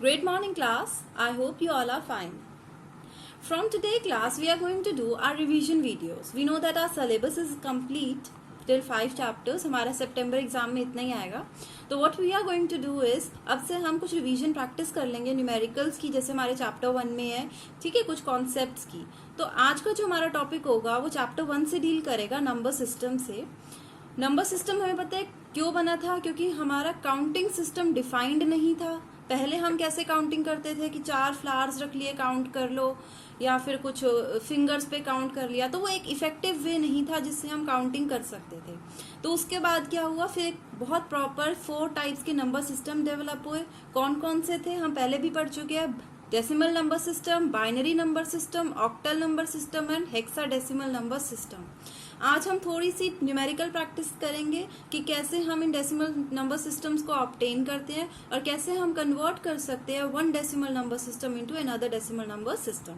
Great morning class. I hope you all are fine. From today class we are going to do our revision videos. We know that our syllabus is complete till 5 chapters. हमारा सितंबर exam में इतना ही आएगा. तो what we are going to do is अब से हम कुछ revision practice कर लेंगे न्यूमेरिकल्स की, जैसे हमारे चैप्टर 1 में है, ठीक है, कुछ कॉन्सेप्ट्स की. तो आज का जो हमारा टॉपिक होगा वो चैप्टर 1 से डील करेगा, नंबर सिस्टम से. नंबर सिस्टम हमें पता है क्यों बना था, क्योंकि हमारा काउंटिंग सिस्टम डिफाइंड नहीं था. पहले हम कैसे काउंटिंग करते थे कि 4 फ्लावर्स रख लिए काउंट कर लो, या फिर कुछ फिंगर्स पे काउंट कर लिया, तो वो एक इफेक्टिव वे नहीं था जिससे हम काउंटिंग कर सकते थे. तो उसके बाद क्या हुआ, फिर एक बहुत प्रॉपर 4 टाइप्स के नंबर सिस्टम डेवलप हुए. कौन कौन से थे हम पहले भी पढ़ चुके हैं. Decimal number system, binary number system, octal number system and hexadecimal number system. आज हम थोड़ी सी न्यूमेरिकल प्रैक्टिस करेंगे कि कैसे हम इन डेसिमल नंबर सिस्टम्स को ऑब्टेन करते हैं और कैसे हम कन्वर्ट कर सकते हैं one decimal number system into another decimal number system.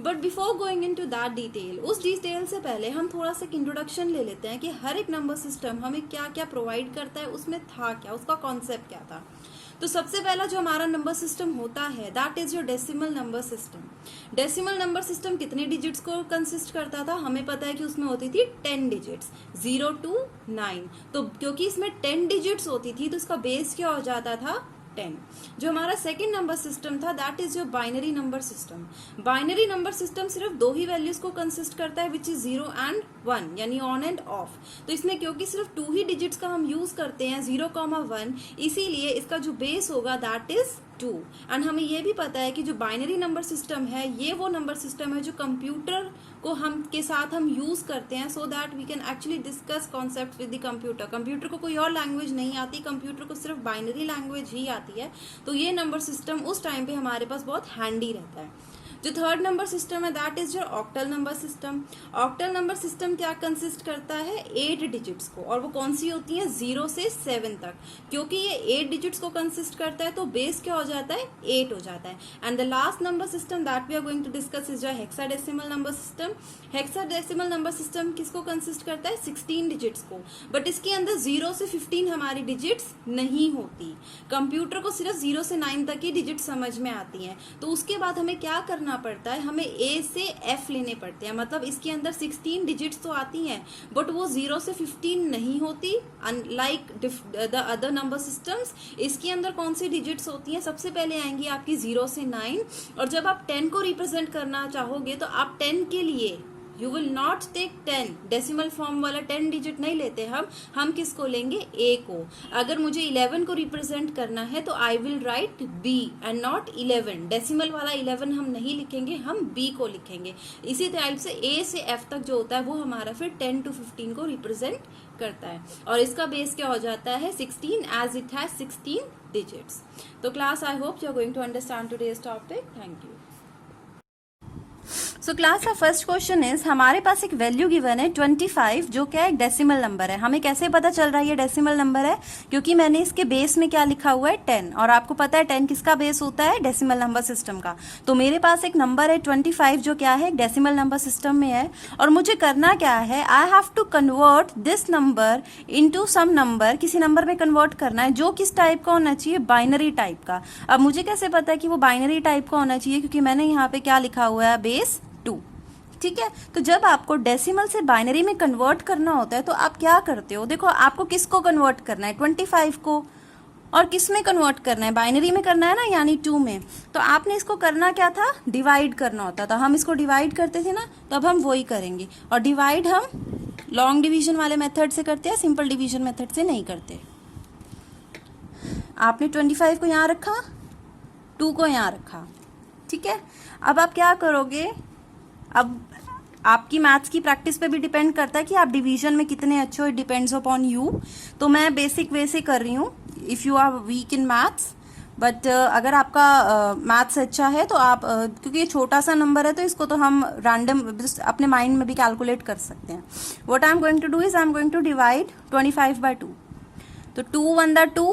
But before going into that detail, उस डिटेल से पहले हम थोड़ा सा इंट्रोडक्शन ले लेते हैं कि हर एक नंबर सिस्टम हमें क्या क्या प्रोवाइड करता है, उसमें था क्या, उसका कॉन्सेप्ट क्या था. तो सबसे पहला जो हमारा नंबर सिस्टम होता है that is your decimal number system. Decimal number system कितने डिजिट्स को कंसिस्ट करता था, हमें पता है कि उसमें होती थी 10 डिजिट्स, 0 to 9. तो क्योंकि इसमें 10 डिजिट्स होती थी तो इसका बेस क्या हो जाता था, 10. जो हमारा सेकेंड नंबर सिस्टम था that is your binary number system. Binary number system सिर्फ 2 ही वैल्यूज को कंसिस्ट करता है, विच इज 0 and 1, यानी ऑन एंड ऑफ. तो इसमें क्योंकि सिर्फ 2 ही डिजिट्स का हम यूज करते हैं, 0, 1, इसीलिए इसका जो बेस होगा दैट इज 2. एंड हमें ये भी पता है कि जो बाइनरी नंबर सिस्टम है ये वो नंबर सिस्टम है जो कंप्यूटर को हम के साथ हम यूज करते हैं, so that we can actually discuss concept with the computer. Computer को कोई और लैंग्वेज नहीं आती, कंप्यूटर को सिर्फ बाइनरी लैंग्वेज ही आती है. तो ये नंबर सिस्टम उस टाइम पे हमारे पास बहुत हैंडी रहता है. जो थर्ड नंबर सिस्टम है that is your octal number system. Octal number system क्या कंसिस्ट करता है, 8 डिजिट्स को, और वो कौन सी होती है, 0 से 7 तक. क्योंकि ये 8 डिजिट्स को कंसिस्ट करता है तो बेस क्या हो जाता है, 8 हो जाता है. And the last number system that we are going to discuss is your hexadecimal number system. Hexadecimal number system किसको कंसिस्ट करता है, 16 डिजिट्स को. बट इसके अंदर 0 से 15 हमारी डिजिट्स नहीं होती. कंप्यूटर को सिर्फ 0 से 9 तक ही डिजिट समझ में आती हैं. तो उसके बाद हमें क्या करना पड़ता है, हमें ए से एफ लेने पड़ते हैं. मतलब इसके अंदर 16 डिजिट्स तो आती हैं बट वो 0 से 15 नहीं होती. Unlike the other number systems, इसके अंदर कौन सी डिजिट्स होती हैं, सबसे पहले आएंगी आपकी 0 से 9. और जब आप 10 को रिप्रेजेंट करना चाहोगे तो आप 10 के लिए you will not take 10 decimal form वाला 10 डिजिट नहीं लेते हम किसको लेंगे, ए को. अगर मुझे 11 को रिप्रेजेंट करना है तो I will write be and not 11. Decimal वाला 11 हम नहीं लिखेंगे, हम बी को लिखेंगे. इसी टाइप से ए से एफ तक जो होता है वो हमारा फिर 10 to 15 को रिप्रेजेंट करता है. और इसका बेस क्या हो जाता है, 16, एज इट हैज 16 डिजिट्स. तो class, I hope you are going to understand today's topic. Thank you. So class का फर्स्ट क्वेश्चन इज, हमारे पास एक वैल्यू गिवन है 25 जो क्या एक डेसिमल नंबर है. हमें कैसे पता चल रहा है ये डेसिमल नंबर है, क्योंकि मैंने इसके बेस में क्या लिखा हुआ है, 10. और आपको पता है 10 किसका बेस होता है, डेसिमल नंबर सिस्टम का. तो मेरे पास एक नंबर है 25 जो क्या है एक डेसिमल नंबर सिस्टम में है. और मुझे करना क्या है, I have to convert this number into some number. किसी नंबर में कन्वर्ट करना है जो किस टाइप का होना चाहिए, बाइनरी टाइप का. अब मुझे कैसे पता है कि वो बाइनरी टाइप का होना चाहिए, क्योंकि मैंने यहाँ पे क्या लिखा हुआ है, बेस 2. ठीक है. तो जब आपको डेसिमल से बाइनरी में कन्वर्ट करना होता है तो आप क्या करते हो, देखो आपको किसको कन्वर्ट करना है, 25 को. और किस में कन्वर्ट करना है, बाइनरी में करना है ना, यानी 2 में. तो आपने इसको करना क्या था, डिवाइड करना होता था. हम इसको डिवाइड करते थे ना, तो अब हम वही करेंगे. और डिवाइड हम लॉन्ग डिवीजन वाले मेथड से करते हैं, सिंपल डिवीजन मेथड से नहीं करते. आपने 25 को यहाँ रखा, 2 को यहाँ रखा. ठीक है. अब आप क्या करोगे, अब आपकी मैथ्स की प्रैक्टिस पे भी डिपेंड करता है कि आप डिवीजन में कितने अच्छे हो, इट डिपेंड्स अपॉन यू. तो मैं बेसिक वे से कर रही हूँ, if you are weak in maths. But अगर आपका मैथ्स अच्छा है तो आप क्योंकि ये छोटा सा नंबर है तो इसको तो हम रैंडम अपने माइंड में भी कैलकुलेट कर सकते हैं. What I am going to do is I am going to divide 25 by 2. तो 2 1 the 2,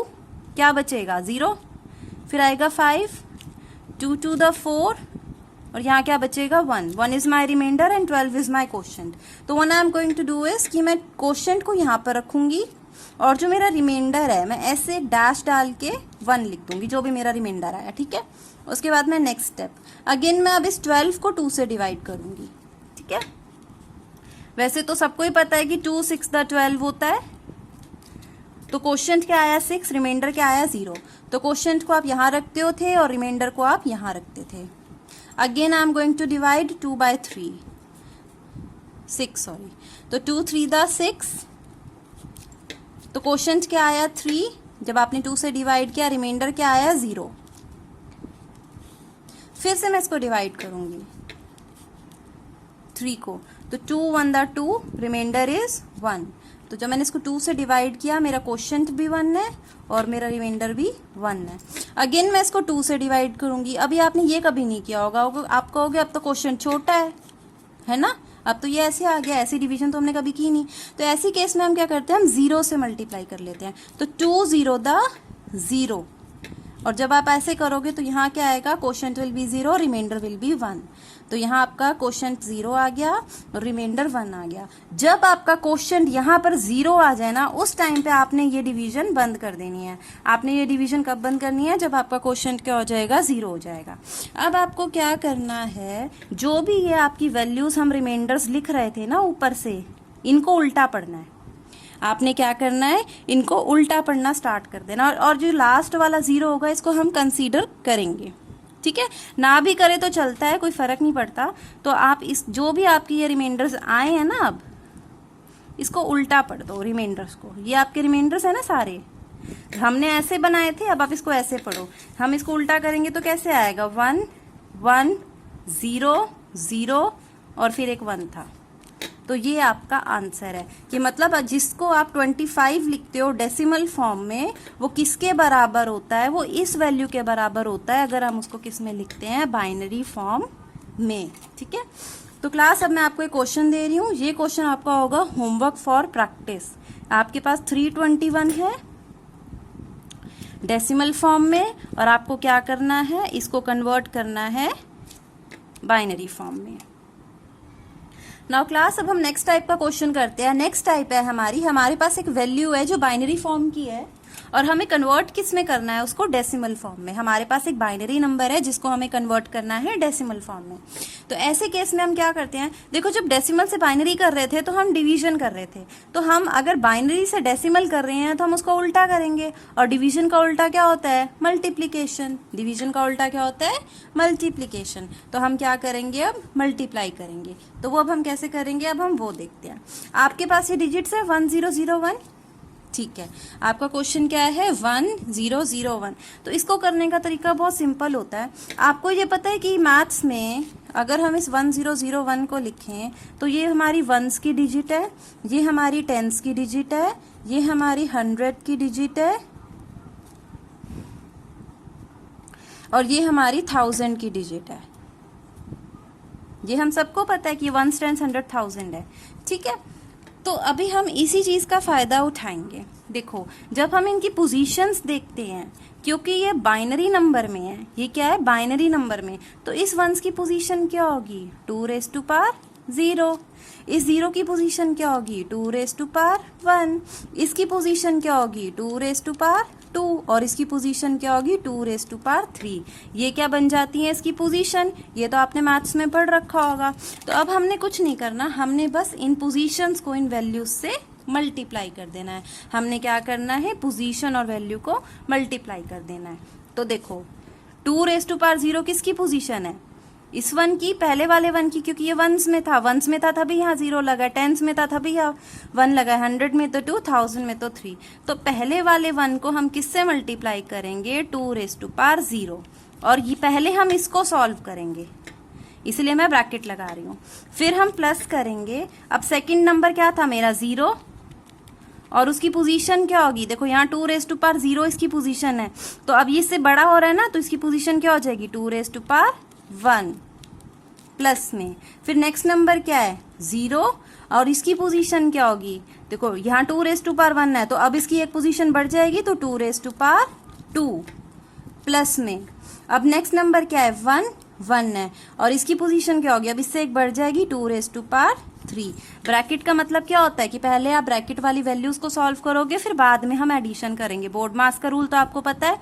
क्या बचेगा, 0. फिर आएगा 5, 2 2 the 4, और यहाँ क्या बचेगा, 1. 1 is my remainder and 12 is my quotient. तो one I am going to do is कि मैं क्वोशंट को यहाँ पर रखूंगी और जो मेरा रिमाइंडर है मैं ऐसे डैश डाल के 1 लिख दूंगी, जो भी मेरा रिमाइंडर आया, ठीक है। उसके बाद मैं नेक्स्ट स्टेप अगेन मैं अब इस 12 को 2 से डिवाइड करूंगी, ठीक है। वैसे तो सबको ही पता है कि 2 6 12 होता है, तो क्वोशिएंट क्या आया 6, रिमाइंडर क्या आया 0, तो क्वोशिएंट को आप यहाँ रखते हो थे और रिमाइंडर को आप यहाँ रखते थे। Again I am going to divide 6 sorry, तो 2 3 6, तो क्वोशिएंट क्या आया 3, जब आपने 2 से डिवाइड किया, रिमाइंडर क्या आया 0। फिर से मैं इसको डिवाइड करूंगी 3 को, तो 2 1 2, रिमाइंडर इज 1। तो जब मैंने इसको 2 से डिवाइड किया, मेरा क्वोशिएंट भी 1 है और मेरा रिमाइंडर भी 1 है। अगेन मैं इसको 2 से डिवाइड करूंगी। अभी आपने ये कभी नहीं किया होगा, आप कहोगे अब तो क्वोशिएंट छोटा है ना, अब तो ये ऐसे आ गया, ऐसी डिवीजन तो हमने कभी की नहीं। तो ऐसी केस में हम क्या करते हैं, हम 0 से मल्टीप्लाई कर लेते हैं। तो 2 0 0, और जब आप ऐसे करोगे तो यहाँ क्या आएगा, quotient will be 0, remainder will be 1। तो यहाँ आपका क्वोशिएंट 0 आ गया और रिमाइंडर 1 आ गया। जब आपका क्वोशिएंट यहाँ पर 0 आ जाए ना, उस टाइम पे आपने ये डिवीजन बंद कर देनी है। आपने ये डिवीजन कब बंद करनी है, जब आपका क्वोशिएंट क्या हो जाएगा, 0 हो जाएगा। अब आपको क्या करना है, जो भी ये आपकी वैल्यूज हम रिमाइंडर्स लिख रहे थे ना ऊपर से, इनको उल्टा पढ़ना है। आपने क्या करना है, इनको उल्टा पढ़ना स्टार्ट कर देना, और जो लास्ट वाला 0 होगा इसको हम कंसीडर करेंगे, ठीक है। ना भी करे तो चलता है, कोई फर्क नहीं पड़ता। तो आप इस जो भी आपकी ये रिमाइंडर्स आए हैं ना, अब इसको उल्टा पढ़ दो रिमाइंडर्स को। ये आपके रिमाइंडर्स है ना सारे, हमने ऐसे बनाए थे, अब आप इसको ऐसे पढ़ो। हम इसको उल्टा करेंगे तो कैसे आएगा, 1 1 0 0 और फिर एक 1 था। तो ये आपका आंसर है कि मतलब जिसको आप 25 लिखते हो डेसिमल फॉर्म में, वो किसके बराबर होता है, वो इस वैल्यू के बराबर होता है अगर हम उसको किस में लिखते हैं, बाइनरी फॉर्म में, ठीक है। तो क्लास अब मैं आपको एक क्वेश्चन दे रही हूँ। ये क्वेश्चन आपका होगा होमवर्क फॉर प्रैक्टिस। आपके पास 321 है डेसिमल फॉर्म में, और आपको क्या करना है, इसको कन्वर्ट करना है बाइनरी फॉर्म में। नाउ क्लास अब हम नेक्स्ट टाइप का क्वेश्चन करते हैं। नेक्स्ट टाइप है हमारे पास एक वैल्यू है जो बाइनरी फॉर्म की है, और हमें कन्वर्ट किस में करना है, उसको डेसिमल फॉर्म में। हमारे पास एक बाइनरी नंबर है जिसको हमें कन्वर्ट करना है डेसिमल फॉर्म में। तो ऐसे केस में हम क्या करते हैं, देखो जब डेसिमल से बाइनरी कर रहे थे तो हम डिवीजन कर रहे थे, तो हम अगर बाइनरी से डेसिमल कर रहे हैं तो हम उसको उल्टा करेंगे, और डिवीजन का उल्टा क्या होता है, मल्टीप्लीकेशन। डिवीजन का उल्टा क्या होता है, मल्टीप्लीकेशन। तो हम क्या करेंगे, अब मल्टीप्लाई करेंगे। तो वो अब हम कैसे करेंगे, अब हम वो देखते हैं। आपके पास ये डिजिट्स है 1001, ठीक है। आपका क्वेश्चन क्या है, 1001। तो इसको करने का तरीका बहुत सिंपल होता है। आपको ये पता है कि मैथ्स में अगर हम इस 1001 को लिखें तो ये हमारी वंस की डिजिट है, ये हमारी टेंस की डिजिट है, ये हमारी 100 की डिजिट है, और ये हमारी 1000 की डिजिट है। ये हम सबको पता है कि 1 10 100 1000 है, ठीक है। तो अभी हम इसी चीज का फायदा उठाएंगे। देखो जब हम इनकी पोजीशंस देखते हैं, क्योंकि ये बाइनरी नंबर में है, ये क्या है, बाइनरी नंबर में, तो इस वंस की पोजीशन क्या होगी, 2⁻0। इस 0 की पोजीशन क्या होगी, 2⁻1। इसकी पोजीशन क्या होगी, 2⁻2, और इसकी पोजीशन क्या होगी, 2⁻3। ये क्या बन जाती है इसकी पोजीशन, ये तो आपने मैथ्स में पढ़ रखा होगा। तो अब हमने कुछ नहीं करना, हमने बस इन पोजीशंस को इन वैल्यूज से मल्टीप्लाई कर देना है। हमने क्या करना है, पोजीशन और वैल्यू को मल्टीप्लाई कर देना है। तो देखो 2⁻0 किसकी पोजीशन है, इस 1 की, पहले वाले 1 की, क्योंकि ये वंस में था तभी यहाँ 0 लगा, टेंस में था तभी यहाँ 1 लगा, 100 में तो 2, 1000 में तो 3। तो पहले वाले 1 को हम किससे मल्टीप्लाई करेंगे, 2⁻0, और ये पहले हम इसको सॉल्व करेंगे, इसलिए मैं ब्रैकेट लगा रही हूँ। फिर हम प्लस करेंगे। अब सेकंड नंबर क्या था मेरा, 0, और उसकी पोजीशन क्या होगी, देखो यहाँ 2⁻0 इसकी पोजीशन है, तो अब ये इससे बड़ा हो रहा है ना, तो इसकी पोजीशन क्या हो जाएगी, 2⁻1 प्लस में। फिर नेक्स्ट नंबर क्या है, 0, और इसकी पोजीशन क्या होगी, देखो यहाँ 2⁻1 है, तो अब इसकी एक पोजीशन बढ़ जाएगी, तो 2⁻2 प्लस में। अब नेक्स्ट नंबर क्या है, 1 है, और इसकी पोजीशन क्या होगी, अब इससे एक बढ़ जाएगी, 2⁻3 3। ब्रैकेट का मतलब क्या होता है कि पहले आप ब्रैकेट वाली वैल्यूज को सॉल्व करोगे, फिर बाद में हम एडिशन करेंगे। बोर्ड मास का रूल तो आपको पता है।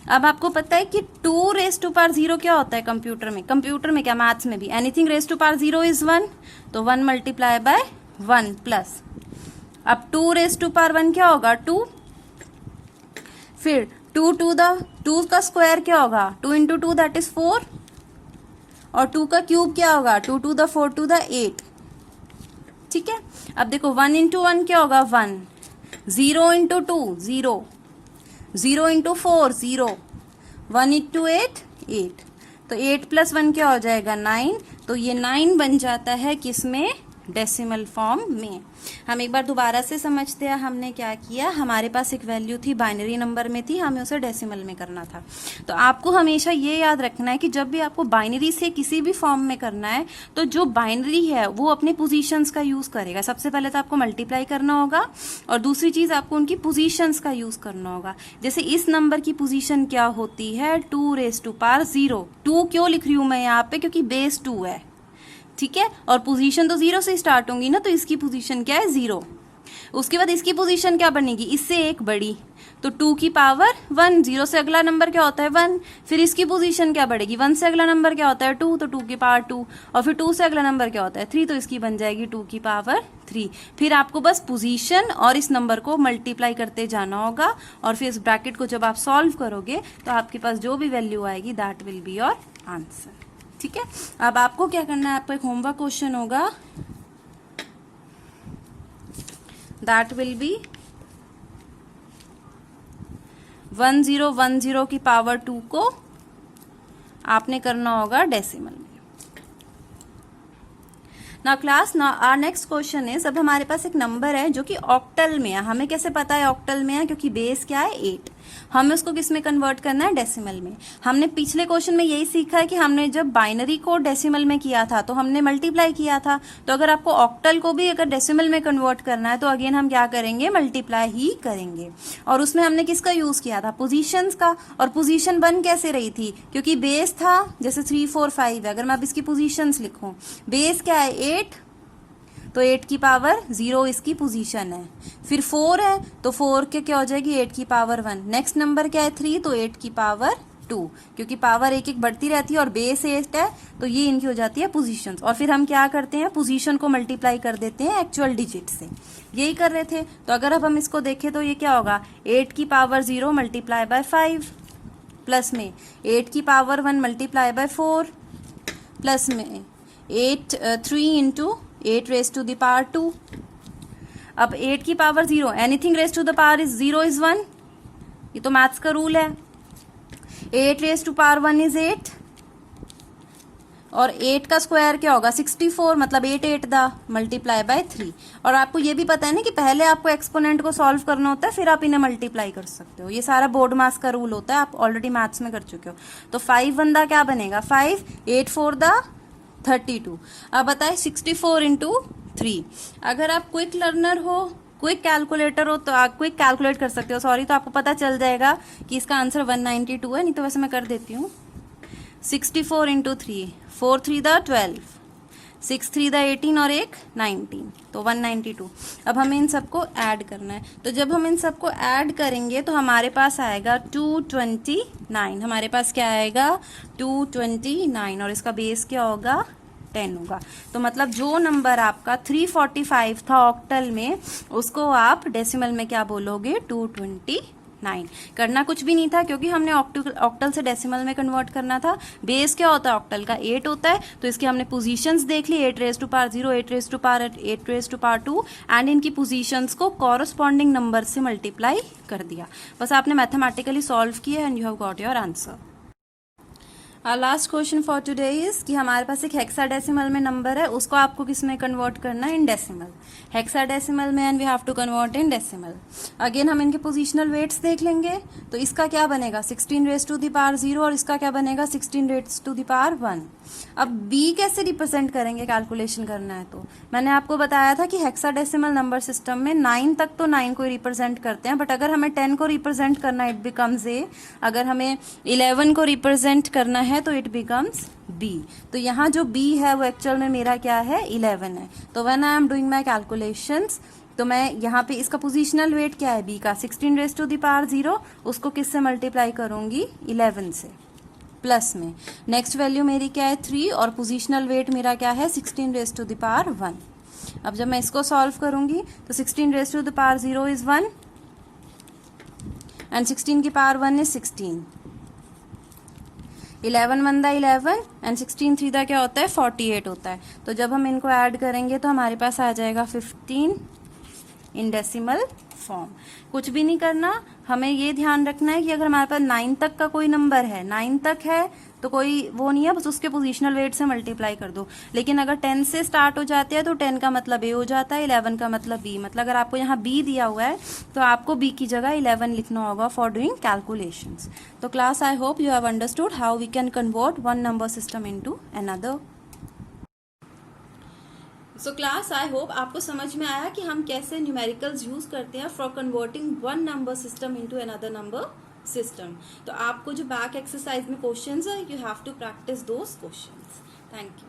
अब आपको पता है कि 2 रेज टू पावर 0 क्या होता है कंप्यूटर में क्या, मैथ्स में भी, anything raise to power 0 is 1, तो 1 मल्टीप्लाई बाय 1 प्लस, अब 2 रेज टू पावर 1 क्या होगा 2, फिर 2 का स्क्वायर क्या होगा 2 इंटू 2 दैट इज 4, और 2 का क्यूब क्या होगा 2 टू द 4 टू द 8। ठीक है, अब देखो 1 इंटू 1 क्या होगा 1, 0 इंटू 2 0, 0 इंटू 4 0, 1 इंटू 8 8, तो 8 प्लस 1 क्या हो जाएगा 9, तो ये 9 बन जाता है किसमें, डेसिमल फॉर्म में। हम एक बार दोबारा से समझते हैं हमने क्या किया। हमारे पास एक वैल्यू थी, बाइनरी नंबर में थी, हमें उसे डेसिमल में करना था। तो आपको हमेशा ये याद रखना है कि जब भी आपको बाइनरी से किसी भी फॉर्म में करना है, तो जो बाइनरी है वो अपने पोजीशंस का यूज करेगा। सबसे पहले तो आपको मल्टीप्लाई करना होगा, और दूसरी चीज आपको उनकी पोजीशंस का यूज करना होगा। जैसे इस नंबर की पोजीशन क्या होती है 2 रेज टू पावर 0। 2 क्यों लिख रही हूं मैं यहाँ पे, क्योंकि बेस 2 है। ठीक है, और पोजीशन तो 0 से स्टार्ट होंगी ना, तो इसकी पोजीशन क्या है 0। उसके बाद इसकी पोजीशन क्या बनेगी, इससे एक बड़ी, तो 2 की पावर 1, 0 से अगला नंबर क्या होता है 1, फिर इसकी पोजीशन क्या बढ़ेगी, 1 से अगला नंबर क्या होता है 2, तो 2 की पावर 2, और फिर 2 से अगला नंबर क्या होता है 3, तो इसकी बन जाएगी 2 की पावर 3। फिर आपको बस पोजीशन और इस नंबर को मल्टीप्लाई करते जाना होगा, और फिर इस ब्रैकेट को जब आप सॉल्व करोगे तो आपके पास जो भी वैल्यू आएगी that will be your answer. ठीक है, अब आपको क्या करना है, आपका एक होमवर्क क्वेश्चन होगा, दैट विल बी 1010 की पावर 2 को आपने करना होगा डेसिमल में। Now class, our next question is, अब हमारे पास एक नंबर है जो कि ऑक्टल में है। हमें कैसे पता है ऑक्टल में है, क्योंकि बेस क्या है 8। हमें उसको किस में कन्वर्ट करना है, डेसिमल में। हमने पिछले क्वेश्चन में यही सीखा है कि हमने जब बाइनरी को डेसिमल में किया था तो हमने मल्टीप्लाई किया था। तो अगर आपको ऑक्टल को भी अगर डेसिमल में कन्वर्ट करना है तो अगेन हम क्या करेंगे, मल्टीप्लाई ही करेंगे। और उसमें हमने किसका यूज किया था, पोजीशंस का। और पोजीशन बन कैसे रही थी, क्योंकि बेस था जैसे 3 4 5 है। अगर मैं अब इसकी पोजीशंस लिखूं, बेस क्या है 8, तो 8 की पावर 0 इसकी पोजीशन है। फिर 4 है तो 4 के क्या हो जाएगी 8 की पावर 1। नेक्स्ट नंबर क्या है 3, तो 8 की पावर 2, क्योंकि पावर एक एक बढ़ती रहती है और बेस 8 है, तो ये इनकी हो जाती है पोजीशंस। और फिर हम क्या करते हैं, पोजीशन को मल्टीप्लाई कर देते हैं एक्चुअल डिजिट से। यही कर रहे थे। तो अगर अब हम इसको देखें तो ये क्या होगा, 8 की पावर 0 मल्टीप्लाई बाय 5, प्लस में 8 की पावर 1 मल्टीप्लाई बाय 4, प्लस में 3 into 8 raise to the power 2। अब 8 की power 0, anything raise to the power is 0 is 1, ये तो मैथ्स का रूल है। 8 रेज टू पावर 1 इज 8, और 8 का स्क्वायर क्या होगा 64, मतलब 8 8 दा मल्टीप्लाई बाय 3। और आपको ये भी पता है ना कि पहले आपको एक्सपोनेंट को सॉल्व करना होता है, फिर आप इन्हें मल्टीप्लाई कर सकते हो। ये सारा बोर्ड मास का रूल होता है, आप ऑलरेडी मैथ्स में कर चुके हो। तो 5 1 दा क्या बनेगा 5, 8 4 दा 32। अब बताए 64 इंटू 3। अगर आप क्विक लर्नर हो, क्विक कैलकुलेटर हो, तो आप क्विक कैलकुलेट कर सकते हो, सॉरी, तो आपको पता चल जाएगा कि इसका आंसर 192 है। नहीं तो वैसे मैं कर देती हूँ, 64 इंटू 3, 4 3 दा 12, 6 3 दा 18 और एक 19, तो 192। अब हमें इन सबको ऐड करना है। तो जब हम इन सबको ऐड करेंगे तो हमारे पास आएगा 229। हमारे पास क्या आएगा 229, और इसका बेस क्या होगा 10 होगा। तो मतलब जो नंबर आपका 345 था ऑक्टल में, उसको आप डेसिमल में क्या बोलोगे 229। करना कुछ भी नहीं था, क्योंकि हमने ऑक्टल से डेसिमल में कन्वर्ट करना था। बेस क्या होता है ऑक्टल का 8 होता है, तो इसके हमने पोजीशंस देख ली, 8 raise to power 0, 8 raise to power 8 raise to power 2, and इनकी पोजीशंस को कॉरस्पॉन्डिंग नंबर से मल्टीप्लाई कर दिया। बस आपने मैथमेटिकली सॉल्व किया and you have got your answer. Last question for today is कि हमारे पास एक हेक्साडेसिमल में नंबर है, उसको आपको किस में कन्वर्ट करना है, इन डेसिमल। हेक्साडेसिमल में and we have to convert in decimal. Again हम इनके पोजिशनल वेट्स देख लेंगे। तो इसका क्या बनेगा 16 रेज टू द पावर 0, और इसका क्या बनेगा 16 रेज टू द पावर 1। अब b कैसे रिप्रेजेंट करेंगे, कैलकुलेशन करना है तो मैंने आपको बताया था कि हेक्साडेसिमल नंबर सिस्टम में 9 तक तो 9 को रिप्रेजेंट करते हैं, बट अगर हमें 10 को रिप्रेजेंट करना है इट बिकम्स a, अगर हमें 11 को रिप्रेजेंट करना है है तो इट बिकम्स b। तो यहाँ जो b है वो एक्चुअल में मेरा क्या है 11 है। तो when I am doing my calculations तो मैं यहाँ पे इसका पोजिशनल वेट क्या है b का 16 रेज टू द पावर 0, उसको किससे मल्टीप्लाई करूंगी 11 से प्लस में। नेक्स्ट वैल्यू मेरी क्या है 3 और पोजिशनल वेट मेरा क्या है 16 रेज टू द पावर 1। अब जब मैं इसको सॉल्व करूंगी तो 16 raise to the power 0 is 1 and 16 की पावर 1 इज 16। 11 1 दा 11 एंड 16 3 दा क्या होता है 48 होता है। तो जब हम इनको ऐड करेंगे तो हमारे पास आ जाएगा 15 इन डेसिमल फॉर्म। कुछ भी नहीं करना, हमें ये ध्यान रखना है कि अगर हमारे पास 9 तक का कोई नंबर है, 9 तक है तो कोई वो नहीं है, बस उसके पोजिशनल वेट से मल्टीप्लाई कर दो। लेकिन अगर 10 से स्टार्ट हो जाते हैं तो 10 का मतलब ए हो जाता है, 11 का मतलब बी। मतलब अगर आपको यहाँ बी दिया हुआ है तो आपको बी की जगह 11 लिखना होगा फॉर डूइंग कैलकुलेशंस। तो class I hope you have understood how we can convert one number system into another. So class I hope आपको समझ में आया कि हम कैसे न्यूमेरिकल्स यूज करते हैं for converting one number system into another number system. तो आपको जो बैक एक्सरसाइज में क्वेश्चंस है, you have to practise those questions. Thank you.